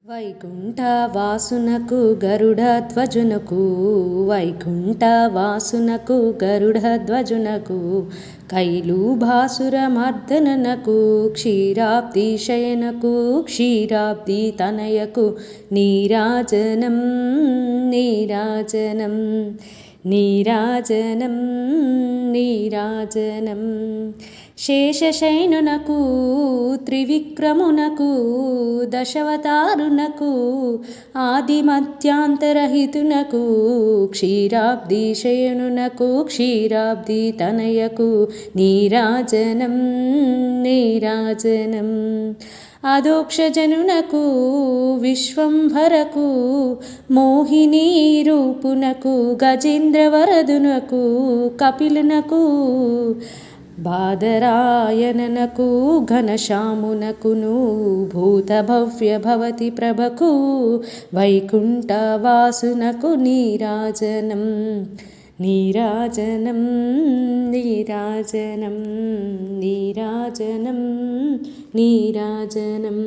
వైకుంఠవాసునకు గరుడధ్వజునకు వైకుంఠవాసునకు గరుడధ్వజునకు కైలుభాసురమర్దననకు క్షీరాబ్దిశయనకు క్షీరాబ్ది తనయకు నీరాజనం నీరాజనం నీరాజనం నీరాజనం శేషశయనునకు త్రివిక్రమునకు దశవతారునకు ఆదిమధ్యాంతరహితునకు క్షీరాబ్దిశయనునకు క్షీరాబ్ది తనయకు నీరాజనం నీరాజనం అదోక్షజనునకు విశ్వంభరకు Mohini రూపునకు గజేంద్రవరదునకు కపిలునకు బాదరాయణనకు ఘనశ్యామునకును భూతభవ్య భవతి ప్రభకు వైకుంఠవాసునకు నీరాజనం నీరాజనం నీరాజనం నీరాజనం నీరాజనం